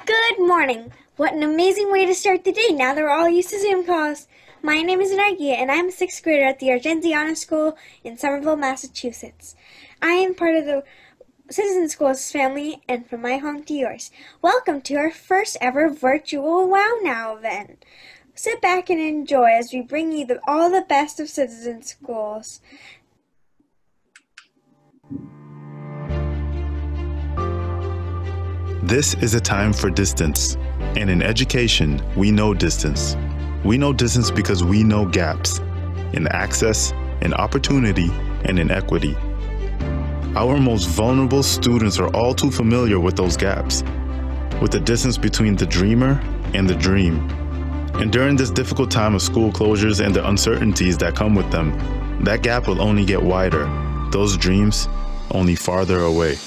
Good morning! What an amazing way to start the day now that we're all used to Zoom calls. My name is Nike, and I'm a 6th grader at the Argenziana School in Somerville, Massachusetts. I am part of the Citizen Schools family, and from my home to yours. Welcome to our first ever virtual Wow Now event. Sit back and enjoy as we bring you all the best of Citizen Schools. This is a time for distance, and in education, we know distance. We know distance because we know gaps in access, in opportunity, and in equity. Our most vulnerable students are all too familiar with those gaps, with the distance between the dreamer and the dream. And during this difficult time of school closures and the uncertainties that come with them, that gap will only get wider, those dreams only farther away.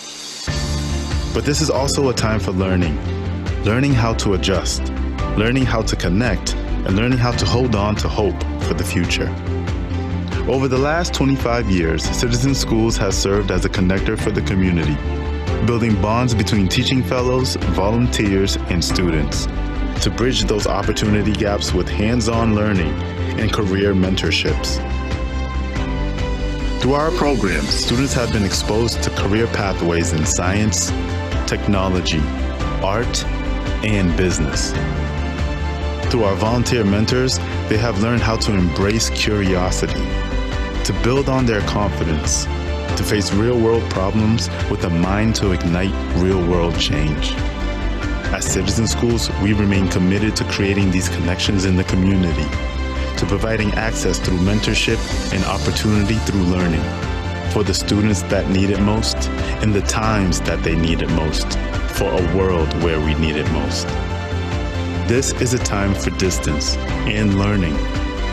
But this is also a time for learning how to adjust, learning how to connect, and learning how to hold on to hope for the future. Over the last 25 years, Citizen Schools has served as a connector for the community, building bonds between teaching fellows, volunteers, and students to bridge those opportunity gaps with hands-on learning and career mentorships. Through our programs, students have been exposed to career pathways in science, technology, art, and business. Through our volunteer mentors, they have learned how to embrace curiosity, to build on their confidence, to face real-world problems with a mind to ignite real-world change. At Citizen Schools, we remain committed to creating these connections in the community, to providing access through mentorship and opportunity through learning for the students that need it most, in the times that they need it most, for a world where we need it most. This is a time for distance and learning.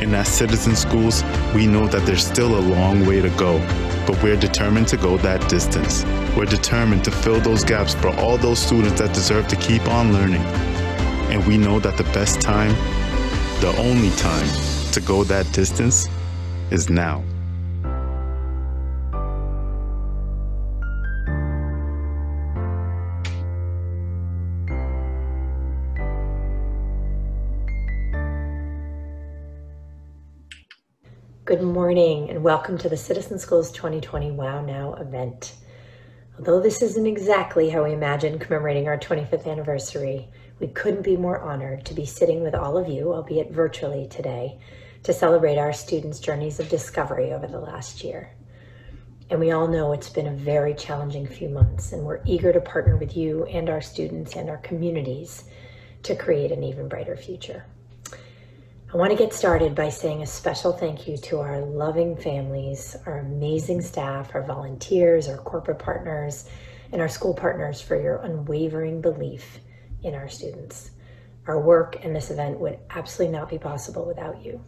And at Citizen Schools, we know that there's still a long way to go, but we're determined to go that distance. We're determined to fill those gaps for all those students that deserve to keep on learning. And we know that the best time, the only time to go that distance is now. Good morning and welcome to the Citizen Schools 2020 Wow Now event. Although this isn't exactly how we imagined commemorating our 25th anniversary, we couldn't be more honored to be sitting with all of you, albeit virtually today, to celebrate our students' journeys of discovery over the last year. And we all know it's been a very challenging few months, and we're eager to partner with you and our students and our communities to create an even brighter future. I want to get started by saying a special thank you to our loving families, our amazing staff, our volunteers, our corporate partners, and our school partners for your unwavering belief in our students. Our work and this event would absolutely not be possible without you.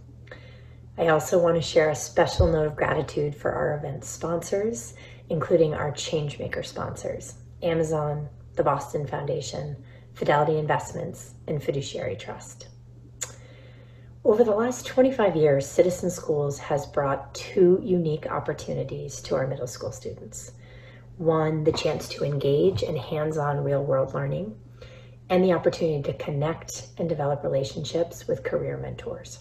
I also want to share a special note of gratitude for our event sponsors, including our Changemaker sponsors, Amazon, the Boston Foundation, Fidelity Investments, and Fiduciary Trust. Over the last 25 years, Citizen Schools has brought two unique opportunities to our middle school students. One, the chance to engage in hands-on real-world learning, and the opportunity to connect and develop relationships with career mentors.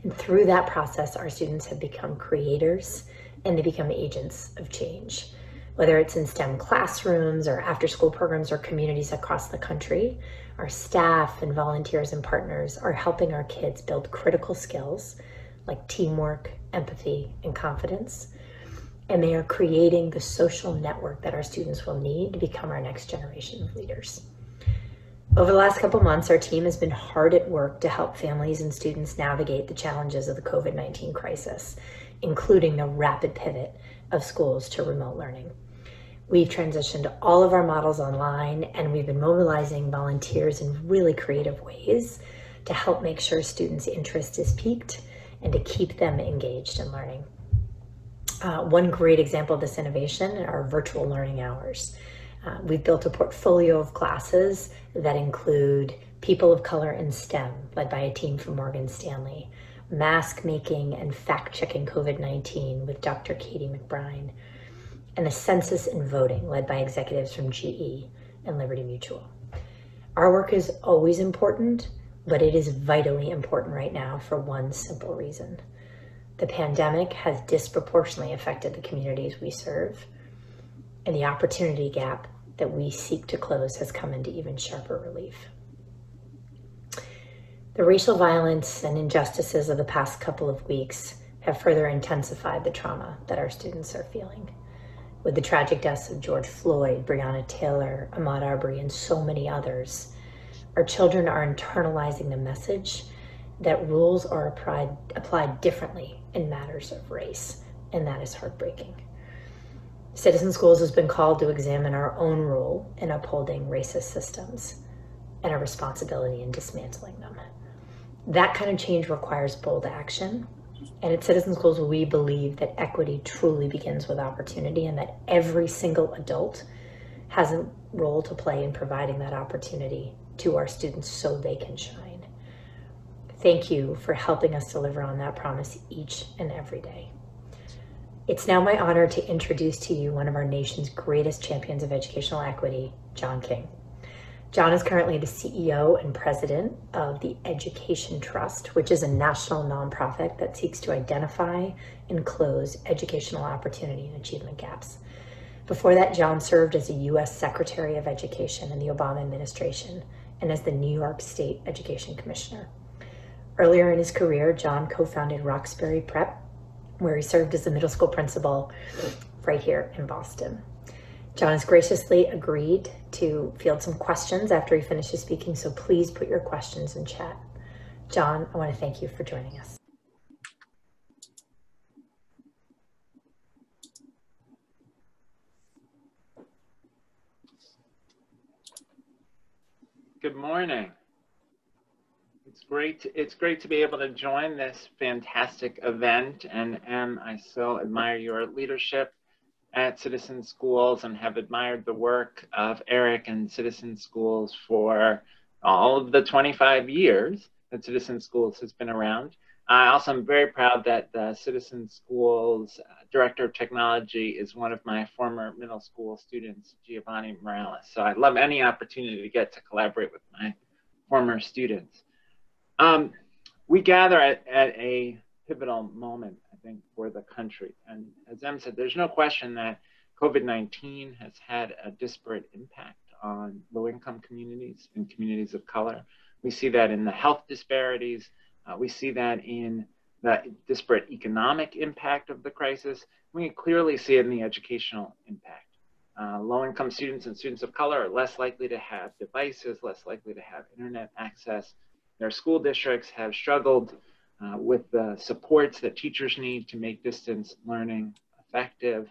And through that process, our students have become creators and they become agents of change. Whether it's in STEM classrooms or after-school programs or communities across the country, our staff and volunteers and partners are helping our kids build critical skills like teamwork, empathy, and confidence. And they are creating the social network that our students will need to become our next generation of leaders. Over the last couple months, our team has been hard at work to help families and students navigate the challenges of the COVID-19 crisis, including the rapid pivot of schools to remote learning. We've transitioned all of our models online, and we've been mobilizing volunteers in really creative ways to help make sure students' interest is piqued and to keep them engaged in learning. One great example of this innovation are virtual learning hours. We've built a portfolio of classes that include people of color in STEM, led by a team from Morgan Stanley, mask making and fact-checking COVID-19 with Dr. Katie McBride, and the census and voting, led by executives from GE and Liberty Mutual. Our work is always important, but it is vitally important right now for one simple reason. The pandemic has disproportionately affected the communities we serve, and the opportunity gap that we seek to close has come into even sharper relief. The racial violence and injustices of the past couple of weeks have further intensified the trauma that our students are feeling. With the tragic deaths of George Floyd, Breonna Taylor, Ahmaud Arbery, and so many others, our children are internalizing the message that rules are applied differently in matters of race, and that is heartbreaking. Citizen Schools has been called to examine our own role in upholding racist systems and our responsibility in dismantling them. That kind of change requires bold action, and at Citizen Schools we believe that equity truly begins with opportunity, and that every single adult has a role to play in providing that opportunity to our students so they can shine. Thank you for helping us deliver on that promise each and every day. It's now my honor to introduce to you one of our nation's greatest champions of educational equity, John King. John is currently the CEO and president of the Education Trust, which is a national nonprofit that seeks to identify and close educational opportunity and achievement gaps. Before that, John served as a U.S. Secretary of Education in the Obama administration and as the New York State Education Commissioner. Earlier in his career, John co-founded Roxbury Prep, where he served as a middle school principal right here in Boston. John has graciously agreed to field some questions after he finishes speaking, so please put your questions in chat. John, I want to thank you for joining us. Good morning. It's great to be able to join this fantastic event, and I so admire your leadership at Citizen Schools and have admired the work of Eric and Citizen Schools for all of the 25 years that Citizen Schools has been around. I also am very proud that the Citizen Schools Director of Technology is one of my former middle school students, Giovanni Morales. So I love any opportunity to get to collaborate with my former students. We gather at a pivotal moment, I think, for the country. And as Em said, there's no question that COVID-19 has had a disparate impact on low-income communities and communities of color. We see that in the health disparities. We see that in the disparate economic impact of the crisis. We clearly see it in the educational impact. Low-income students and students of color are less likely to have devices, less likely to have internet access. Their school districts have struggled with the supports that teachers need to make distance learning effective.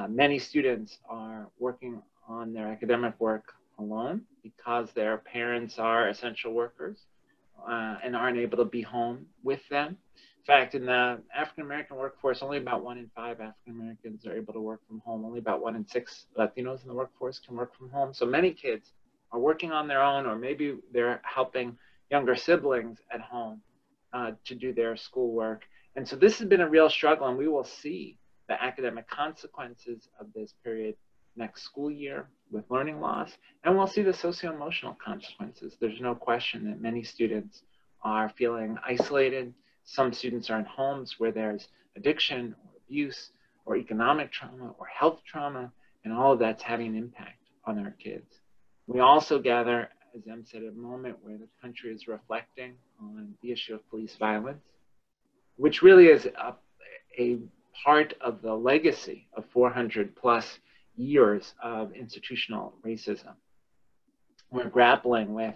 Many students are working on their academic work alone because their parents are essential workers and aren't able to be home with them. In fact, in the African-American workforce, only about 1 in 5 African-Americans are able to work from home. Only about 1 in 6 Latinos in the workforce can work from home. So many kids are working on their own, or maybe they're helping younger siblings at home to do their schoolwork. And so this has been a real struggle, and we will see the academic consequences of this period next school year with learning loss, and we'll see the socio-emotional consequences. There's no question that many students are feeling isolated. Some students are in homes where there's addiction or abuse or economic trauma or health trauma, and all of that's having an impact on our kids. We also gather, as Em said, a moment where the country is reflecting on the issue of police violence, which really is a part of the legacy of 400 plus years of institutional racism. We're grappling with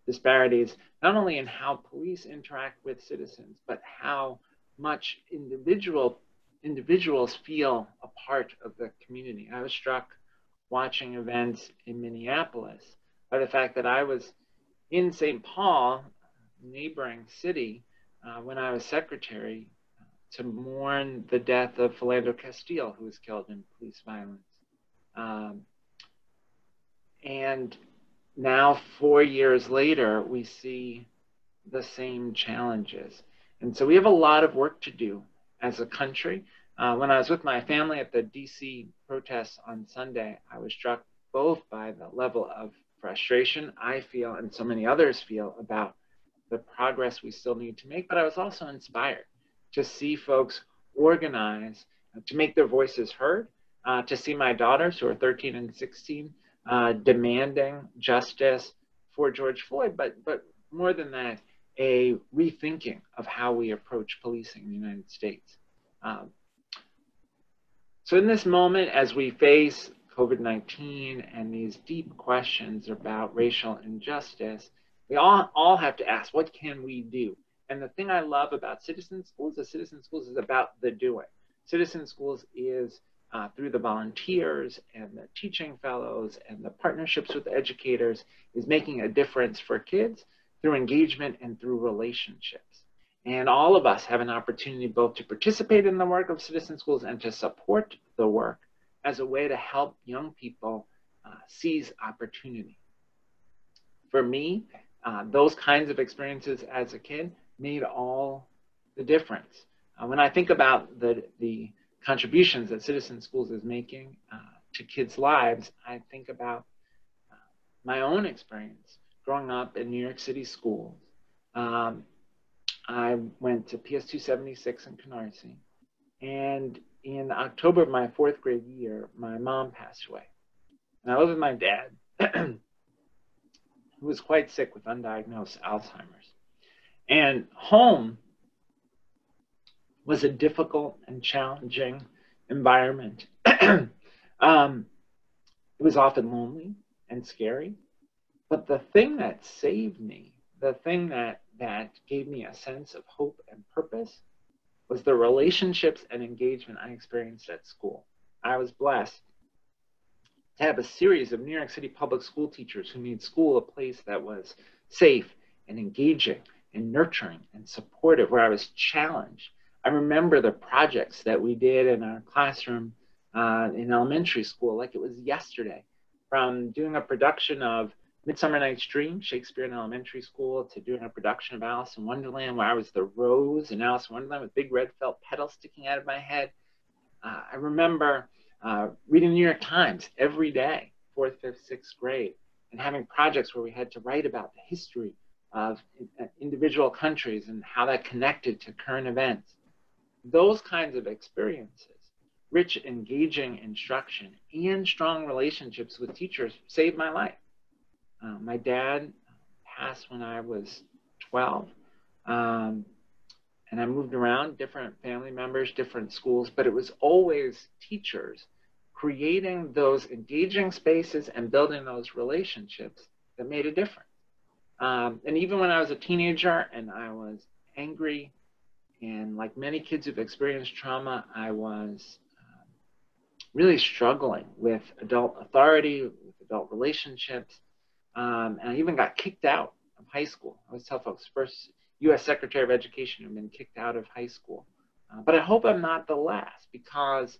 disparities, not only in how police interact with citizens, but how much individuals feel a part of the community. I was struck watching events in Minneapolis by the fact that I was in St. Paul, neighboring city, when I was secretary to mourn the death of Philando Castile, who was killed in police violence. And now, 4 years later, we see the same challenges. And so we have a lot of work to do as a country. When I was with my family at the DC protests on Sunday, I was struck both by the level of frustration I feel and so many others feel about the progress we still need to make, but I was also inspired to see folks organize to make their voices heard, to see my daughters, who are 13 and 16, demanding justice for George Floyd, but more than that, a rethinking of how we approach policing in the United States. So in this moment, as we face COVID-19 and these deep questions about racial injustice, we all have to ask, what can we do? And the thing I love about Citizen Schools is about the doing. Citizen Schools is through the volunteers and the teaching fellows and the partnerships with the educators, is making a difference for kids through engagement and through relationships. And all of us have an opportunity both to participate in the work of Citizen Schools and to support the work as a way to help young people seize opportunity. For me, those kinds of experiences as a kid made all the difference. When I think about the contributions that Citizen Schools is making to kids' lives, I think about my own experience growing up in New York City schools. I went to PS 276 in Canarsie, and in October of my 4th grade year, my mom passed away. And I lived with my dad, who was quite sick with undiagnosed Alzheimer's. And home was a difficult and challenging environment. It was often lonely and scary, but the thing that saved me, the thing that gave me a sense of hope and purpose, was the relationships and engagement I experienced at school. I was blessed to have a series of New York City public school teachers who made school a place that was safe and engaging and nurturing and supportive, where I was challenged. I remember the projects that we did in our classroom in elementary school like it was yesterday, from doing a production of Midsummer Night's Dream, Shakespeare in elementary school, to doing a production of Alice in Wonderland, where I was the rose in Alice in Wonderland with big red felt petals sticking out of my head. I remember reading the New York Times every day, 4th, 5th, 6th grade, and having projects where we had to write about the history of individual countries and how that connected to current events. Those kinds of experiences, rich, engaging instruction, and strong relationships with teachers saved my life. My dad passed when I was 12, and I moved around, different family members, different schools, but it was always teachers creating those engaging spaces and building those relationships that made a difference. And even when I was a teenager and I was angry, and like many kids who've experienced trauma, I was really struggling with adult authority, with adult relationships. And I even got kicked out of high school. I always tell folks, first U.S. Secretary of Education who've been kicked out of high school. But I hope I'm not the last, because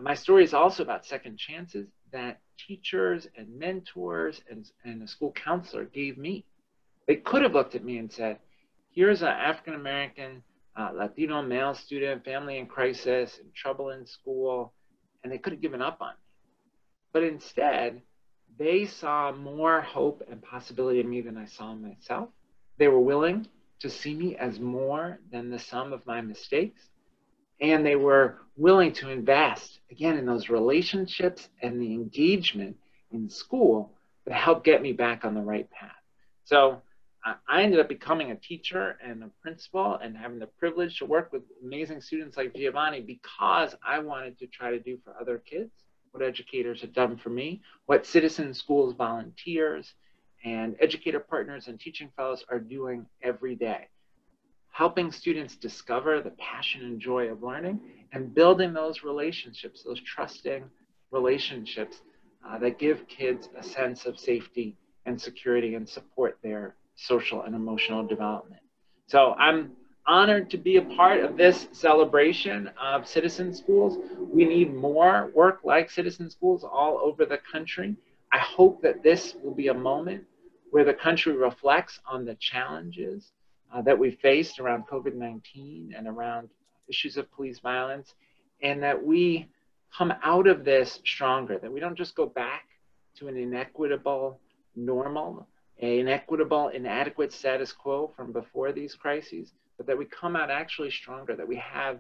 my story is also about second chances that teachers and mentors and a school counselor gave me. They could have looked at me and said, here's an African-American Latino male student, family in crisis, in trouble in school, and they could have given up on me. But instead, they saw more hope and possibility in me than I saw in myself. They were willing to see me as more than the sum of my mistakes. And they were willing to invest, again, in those relationships and the engagement in school that helped get me back on the right path. So I ended up becoming a teacher and a principal and having the privilege to work with amazing students like Giovanni, because I wanted to try to do for other kids what educators had done for me, what Citizen Schools volunteers and educator partners and teaching fellows are doing every day, helping students discover the passion and joy of learning and building those relationships, those trusting relationships that give kids a sense of safety and security and support their social and emotional development. So I'm honored to be a part of this celebration of Citizen Schools. We need more work like Citizen Schools all over the country. I hope that this will be a moment where the country reflects on the challenges that we faced around COVID-19 and around issues of police violence, and that we come out of this stronger, that we don't just go back to an inequitable normal, an equitable, inadequate status quo from before these crises, but that we come out actually stronger, that we have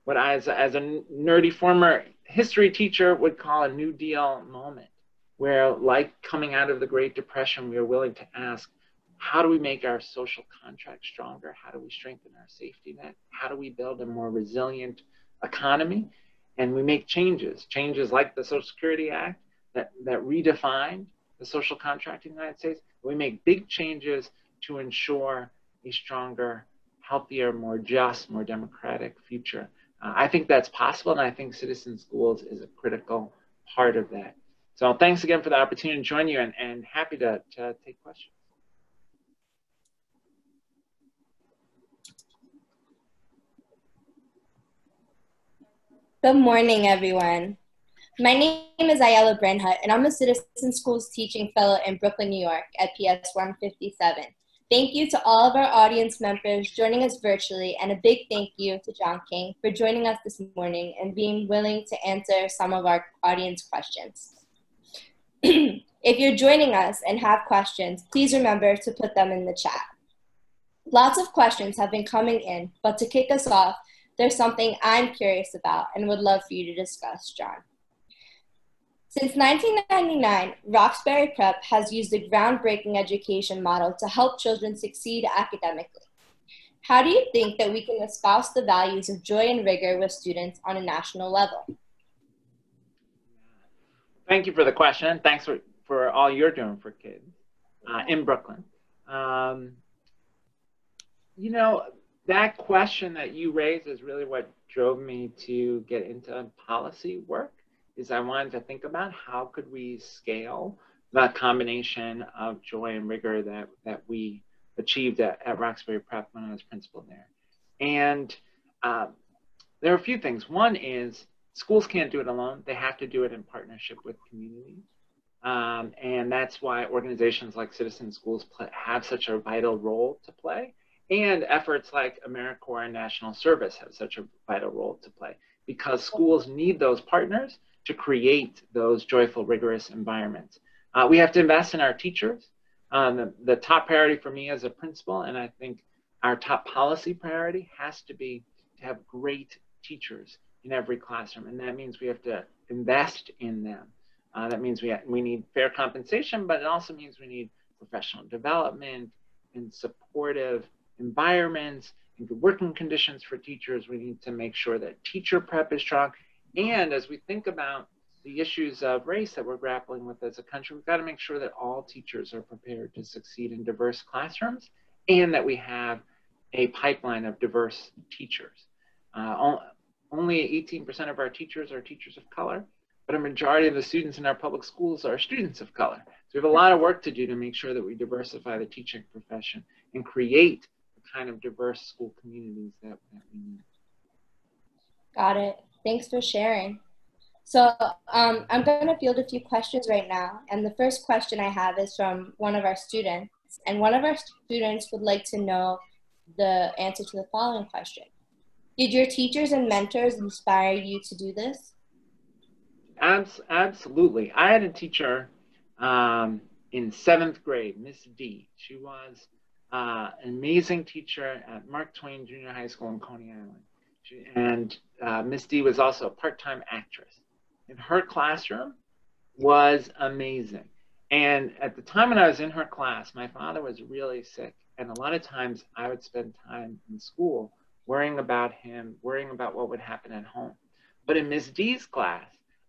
what I, as a nerdy former history teacher, would call a New Deal moment, where, like coming out of the Great Depression, we are willing to ask, how do we make our social contract stronger? How do we strengthen our safety net? How do we build a more resilient economy? And we make changes like the Social Security Act that redefined the social contract in the United States. We make big changes to ensure a stronger, healthier, more just, more democratic future. I think that's possible, and I think Citizen Schools is a critical part of that. So thanks again for the opportunity to join you, and happy to take questions. Good morning, everyone. My name is Ayala Brenhut, and I'm a Citizen Schools Teaching Fellow in Brooklyn, New York at PS 157. Thank you to all of our audience members joining us virtually, and a big thank you to John King for joining us this morning and being willing to answer some of our audience questions. If you're joining us and have questions, please remember to put them in the chat. Lots of questions have been coming in, but to kick us off, there's something I'm curious about and would love for you to discuss, John. Since 1999, Roxbury Prep has used a groundbreaking education model to help children succeed academically. How do you think that we can espouse the values of joy and rigor with students on a national level? Thank you for the question. Thanks for all you're doing for kids in Brooklyn. You know, that question that you raised is really what drove me to get into policy work. Is I wanted to think about how could we scale the combination of joy and rigor that we achieved at Roxbury Prep when I was principal there. And there are a few things. One is schools can't do it alone. They have to do it in partnership with communities. And that's why organizations like Citizen Schools have such a vital role to play. And efforts like AmeriCorps and National Service have such a vital role to play, because schools need those partners to create those joyful, rigorous environments. We have to invest in our teachers. The top priority for me as a principal, and I think our top policy priority, has to be to have great teachers in every classroom. And that means we have to invest in them. That means we need fair compensation, but it also means we need professional development and supportive environments and good working conditions for teachers. We need to make sure that teacher prep is strong. And as we think about the issues of race that we're grappling with as a country, we've got to make sure that all teachers are prepared to succeed in diverse classrooms, and that we have a pipeline of diverse teachers. Only 18% of our teachers are teachers of color, but a majority of the students in our public schools are students of color. So we have a lot of work to do to make sure that we diversify the teaching profession and create the kind of diverse school communities that we need. Got it. Thanks for sharing. So I'm going to field a few questions right now. And the first question I have is from one of our students. And one of our students would like to know the answer to the following question. Did your teachers and mentors inspire you to do this? Absolutely. I had a teacher in 7th grade, Miss D. She was an amazing teacher at Mark Twain Junior High School in Coney Island. And Miss D was also a part-time actress. And her classroom was amazing. And at the time when I was in her class, my father was really sick. And a lot of times I would spend time in school worrying about him, worrying about what would happen at home. But in Miss D's class,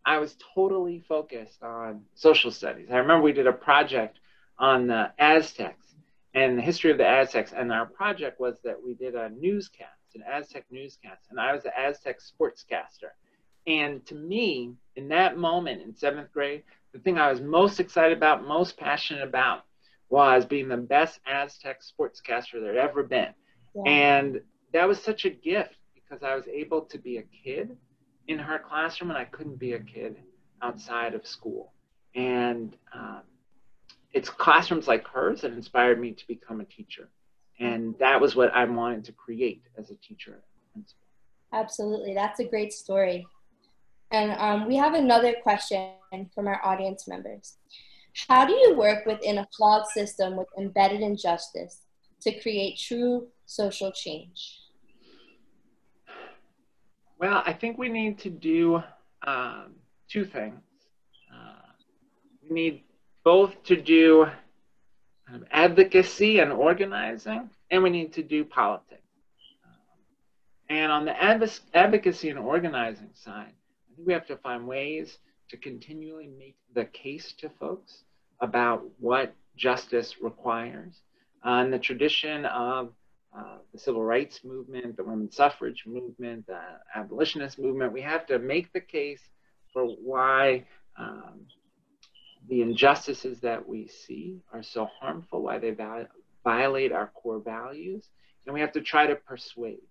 I was totally focused on social studies. I remember we did a project on the Aztecs and the history of the Aztecs. And our project was that we did a newscast, an Aztec newscast, and I was the Aztec sportscaster. And to me, in that moment in 7th grade, the thing I was most excited about, most passionate about, was being the best Aztec sportscaster there had ever been. Yeah. And that was such a gift, because I was able to be a kid in her classroom, and I couldn't be a kid outside of school. And it's classrooms like hers that inspired me to become a teacher. And that was what I wanted to create as a teacher and principal. Absolutely. That's a great story. And we have another question from our audience members. How do you work within a flawed system with embedded injustice to create true social change? Well, I think we need to do two things. We need both to do advocacy and organizing, and we need to do politics. And on the advocacy and organizing side, I think we have to find ways to continually make the case to folks about what justice requires. In the tradition of the civil rights movement, the women's suffrage movement, the abolitionist movement, we have to make the case for why the injustices that we see are so harmful, why they violate our core values, and we have to try to persuade.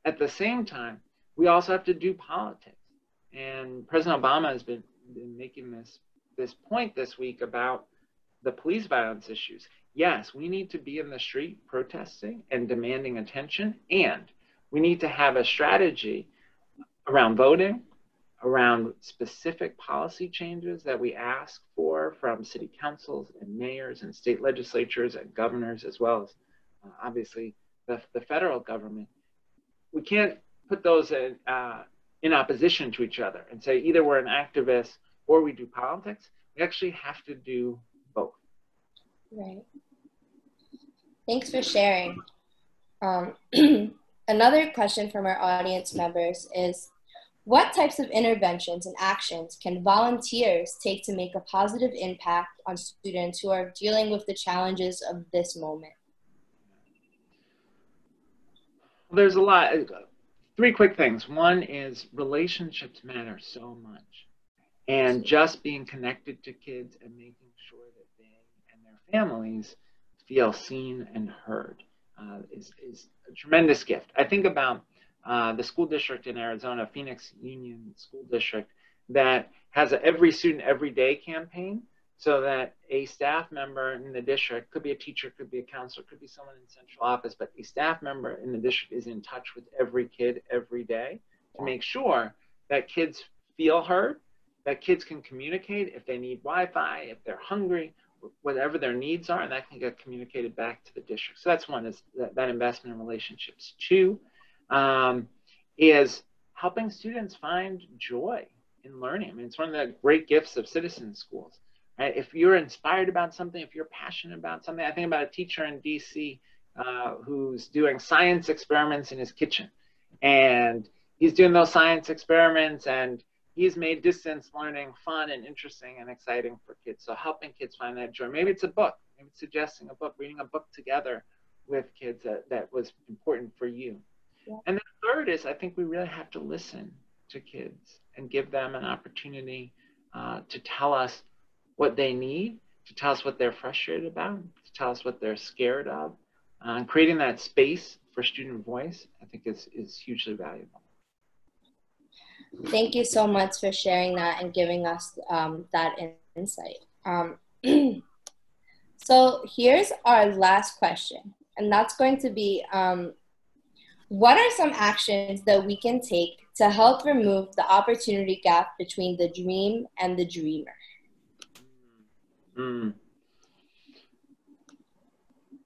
At the same time, we also have to do politics. And President Obama has been making this point this week about the police violence issues. Yes, we need to be in the street protesting and demanding attention, and we need to have a strategy around voting, around specific policy changes that we ask for from city councils and mayors and state legislatures and governors, as well as obviously the federal government. We can't put those in opposition to each other and say either we're an activist or we do politics. We actually have to do both. Right. Thanks for sharing. Another question from our audience members is, what types of interventions and actions can volunteers take to make a positive impact on students who are dealing with the challenges of this moment? There's a lot. Three quick things. One is relationships matter so much. And just being connected to kids and making sure that they and their families feel seen and heard is a tremendous gift. I think about the school district in Arizona, Phoenix Union School District, that has a Every Student Every Day campaign, so that a staff member in the district, could be a teacher, could be a counselor, could be someone in central office, but a staff member in the district is in touch with every kid every day to make sure that kids feel heard, that kids can communicate if they need Wi-Fi, if they're hungry, whatever their needs are, and that can get communicated back to the district. So that's one, is that investment in relationships. Two is helping students find joy in learning. I mean, it's one of the great gifts of citizen schools. Right? If you're inspired about something, if you're passionate about something, I think about a teacher in DC who's doing science experiments in his kitchen. And he's doing those science experiments, and he's made distance learning fun and interesting and exciting for kids. So helping kids find that joy. Maybe it's a book, maybe it's suggesting a book, reading a book together with kids that was important for you. Yeah. And then third is, I think we really have to listen to kids and give them an opportunity to tell us what they need, to tell us what they're frustrated about, to tell us what they're scared of. And creating that space for student voice, I think is hugely valuable. Thank you so much for sharing that and giving us that insight. So here's our last question, and that's going to be, what are some actions that we can take to help remove the opportunity gap between the dream and the dreamer? Well,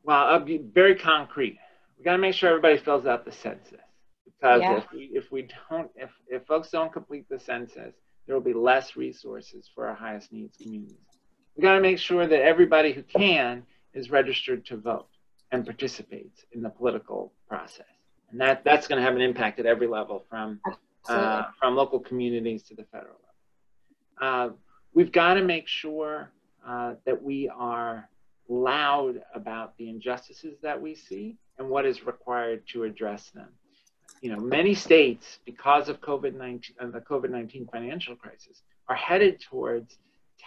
I'll be very concrete. We got to make sure everybody fills out the census, because if folks don't complete the census, there will be less resources for our highest needs communities. We got to make sure that everybody who can is registered to vote and participates in the political process, and that's going to have an impact at every level, from local communities to the federal level. We've got to make sure that we are loud about the injustices that we see and what is required to address them. You know, many states, because of COVID-19 and the COVID-19 financial crisis, are headed towards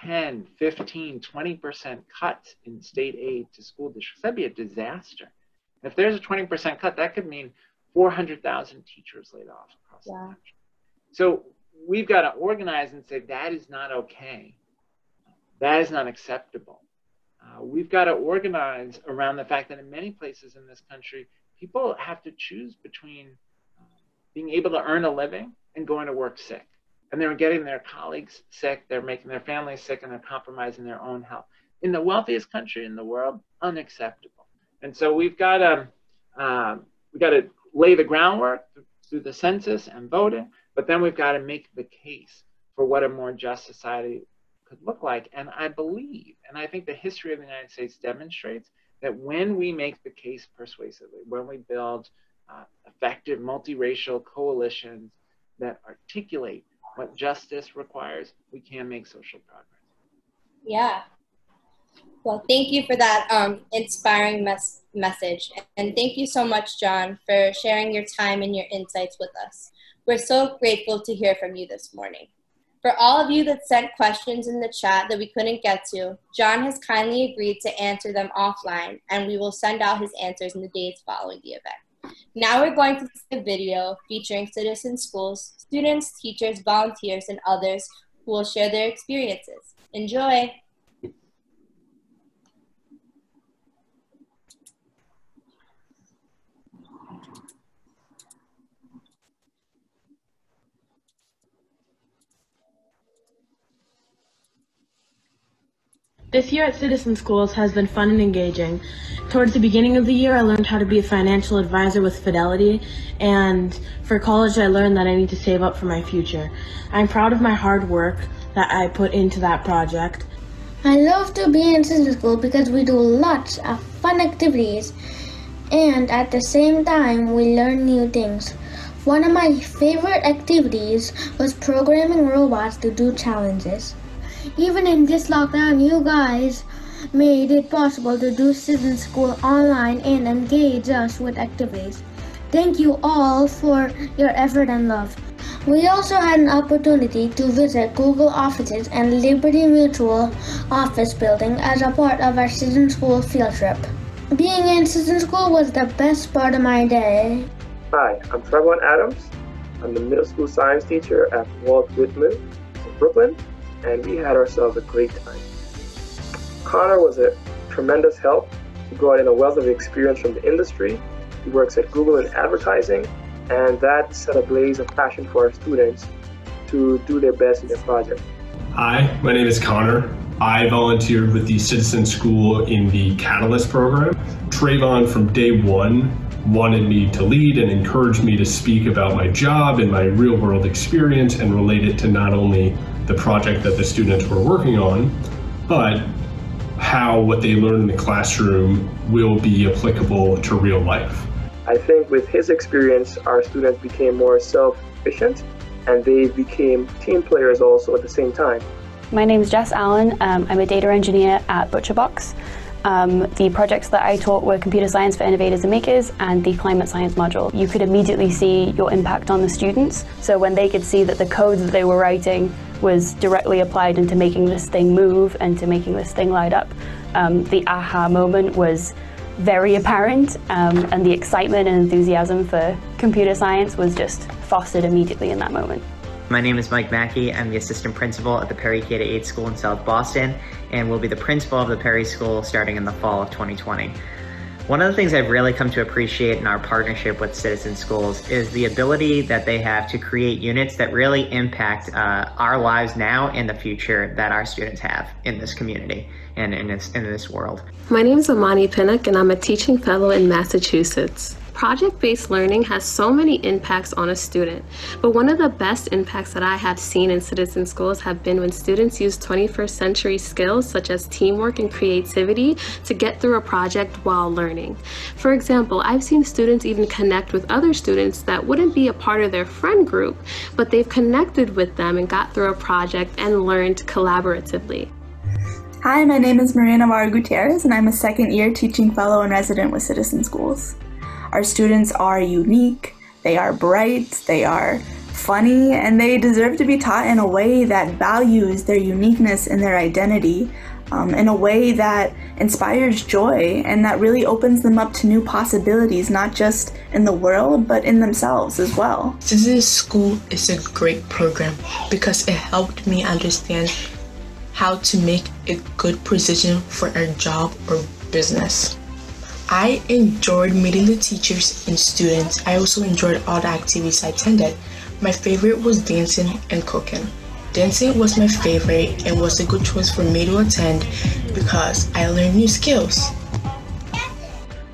10, 15, 20% cuts in state aid to school districts. That'd be a disaster. If there's a 20% cut, that could mean 400,000 teachers laid off across the country. So we've got to organize and say that is not okay. That is not acceptable. We've got to organize around the fact that in many places in this country, people have to choose between being able to earn a living and going to work sick. and they're getting their colleagues sick, they're making their families sick, and they're compromising their own health. In the wealthiest country in the world, unacceptable. And so we've got to lay the groundwork through the census and voting, but then we've got to make the case for what a more just society could look like. And I believe, and I think the history of the United States demonstrates that when we make the case persuasively, when we build effective multiracial coalitions that articulate what justice requires, we can make social progress. Yeah. Well, thank you for that inspiring message. And thank you so much, John, for sharing your time and your insights with us. We're so grateful to hear from you this morning. For all of you that sent questions in the chat that we couldn't get to, John has kindly agreed to answer them offline, and we will send out his answers in the days following the event. Now we're going to see a video featuring Citizen Schools, students, teachers, volunteers, and others who will share their experiences. Enjoy! This year at Citizen Schools has been fun and engaging. Towards the beginning of the year, I learned how to be a financial advisor with Fidelity, and for college, I learned that I need to save up for my future. I'm proud of my hard work that I put into that project. I love to be in Citizen School because we do lots of fun activities, and at the same time, we learn new things. One of my favorite activities was programming robots to do challenges. Even in this lockdown, you guys made it possible to do Citizen School online and engage us with activities. Thank you all for your effort and love. We also had an opportunity to visit Google offices and Liberty Mutual office building as a part of our Citizen School field trip. Being in Citizen School was the best part of my day. Hi, I'm Trevon Adams. I'm the middle school science teacher at Flawed in Brooklyn, and we had ourselves a great time. Connor was a tremendous help. He brought in a wealth of experience from the industry. He works at Google in advertising, and that set a blaze of passion for our students to do their best in their project. Hi, my name is Connor. I volunteered with the Citizen School in the Catalyst program. Trayvon from day one wanted me to lead and encouraged me to speak about my job and my real world experience and relate it to not only the project that the students were working on, but how what they learn in the classroom will be applicable to real life. I think with his experience, our students became more self-efficient and they became team players also at the same time. My name is Jess Allen. I'm a data engineer at ButcherBox. The projects that I taught were computer science for innovators and makers and the climate science module. You could immediately see your impact on the students. So when they could see that the code that they were writing was directly applied into making this thing move and to making this thing light up, the aha moment was very apparent, and the excitement and enthusiasm for computer science was just fostered immediately in that moment. My name is Mike Mackey. I'm the assistant principal at the Perry K-8 school in South Boston and will be the principal of the Perry School starting in the fall of 2020. One of the things I've really come to appreciate in our partnership with Citizen Schools is the ability that they have to create units that really impact our lives now and the future that our students have in this community and in this world. My name is Amani Pinnock and I'm a teaching fellow in Massachusetts. Project-based learning has so many impacts on a student, but one of the best impacts that I have seen in Citizen Schools have been when students use 21st century skills such as teamwork and creativity to get through a project while learning. For example, I've seen students even connect with other students that wouldn't be a part of their friend group, but they've connected with them and got through a project and learned collaboratively. Hi, my name is Maria Navarro Gutierrez and I'm a second year teaching fellow and resident with Citizen Schools. Our students are unique, they are bright, they are funny, and they deserve to be taught in a way that values their uniqueness and their identity, in a way that inspires joy and that really opens them up to new possibilities, not just in the world, but in themselves as well. Citizen School is a great program because it helped me understand how to make a good position for a job or business. I enjoyed meeting the teachers and students. I also enjoyed all the activities I attended. My favorite was dancing and cooking. Dancing was my favorite and was a good choice for me to attend because I learned new skills.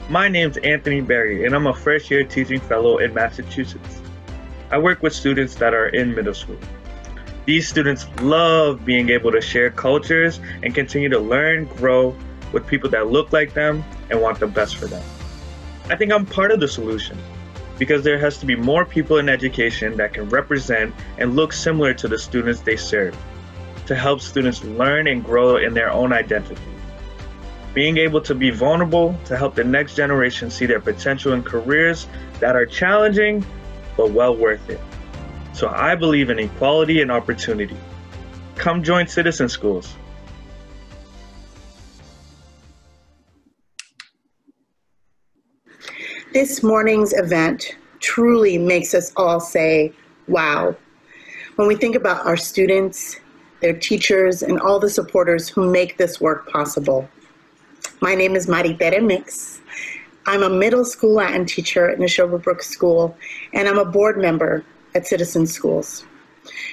My name's Anthony Berry, and I'm a first-year teaching fellow in Massachusetts. I work with students that are in middle school. These students love being able to share cultures and continue to learn, grow with people that look like them and want the best for them. I think I'm part of the solution because there has to be more people in education that can represent and look similar to the students they serve to help students learn and grow in their own identity. Being able to be vulnerable to help the next generation see their potential in careers that are challenging, but well worth it. So I believe in equality and opportunity. Come join Citizen Schools. This morning's event truly makes us all say, wow. When we think about our students, their teachers, and all the supporters who make this work possible. My name is Maritere Mix. I'm a middle school Latin teacher at Neshoba Brook School, and I'm a board member at Citizen Schools.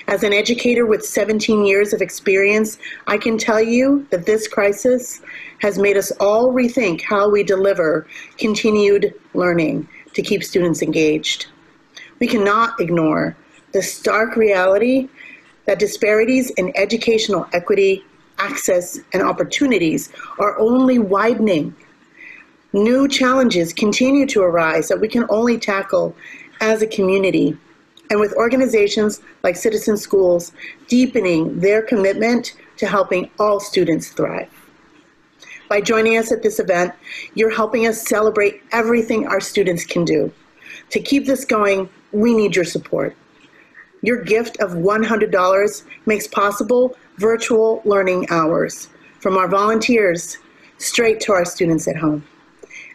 As an educator with 17 years of experience, I can tell you that this crisis has made us all rethink how we deliver continued learning to keep students engaged. We cannot ignore the stark reality that disparities in educational equity, access, and opportunities are only widening. New challenges continue to arise that we can only tackle as a community, and with organizations like Citizen Schools deepening their commitment to helping all students thrive. By joining us at this event, you're helping us celebrate everything our students can do. To keep this going, we need your support. Your gift of $100 makes possible virtual learning hours from our volunteers straight to our students at home.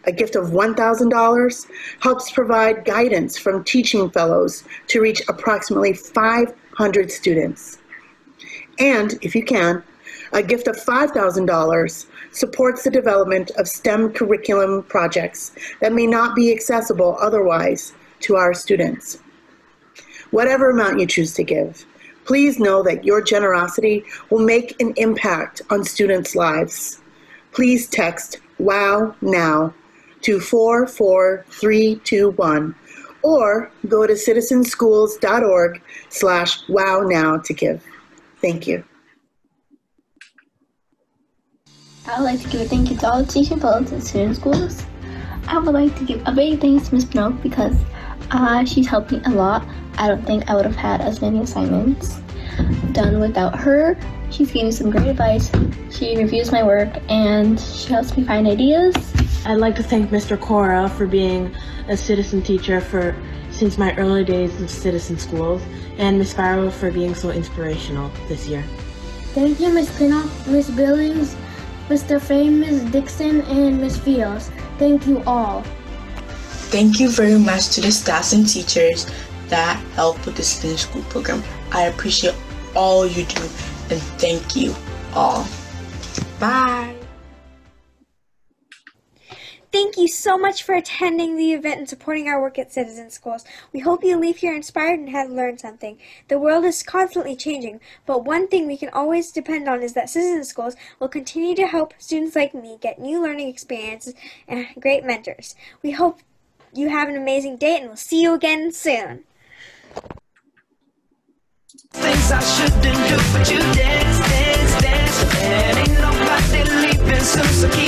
A gift of $1,000 helps provide guidance from teaching fellows to reach approximately 500 students. And if you can, a gift of $5,000 supports the development of STEM curriculum projects that may not be accessible otherwise to our students. Whatever amount you choose to give, please know that your generosity will make an impact on students' lives. Please text WOW NOW to 44321 or go to citizenschools.org/WowNow to give. Thank you. I would like to give a thank you to all the teaching fellows at Citizen Schools. I would like to give a big thanks to Ms. Pinocchio because she's helped me a lot. I don't think I would have had as many assignments done without her. She's giving me some great advice. She reviews my work and she helps me find ideas. I'd like to thank Mr. Cora for being a citizen teacher since my early days of Citizen Schools, and Ms. Farrow for being so inspirational this year. Thank you, Ms. Pinnock, Ms. Billings, Mr. Fay, Ms. Dixon, and Ms. Fios. Thank you all. Thank you very much to the staffs and teachers that help with the Citizen School program. I appreciate all you do, and thank you all. Bye. Thank you so much for attending the event and supporting our work at Citizen Schools. We hope you leave here inspired and have learned something. The world is constantly changing, but one thing we can always depend on is that Citizen Schools will continue to help students like me get new learning experiences and great mentors. We hope you have an amazing day, and we'll see you again soon. Things I shouldn't do, but you dance, dance, dance, and ain't nobody leaving soon, so keep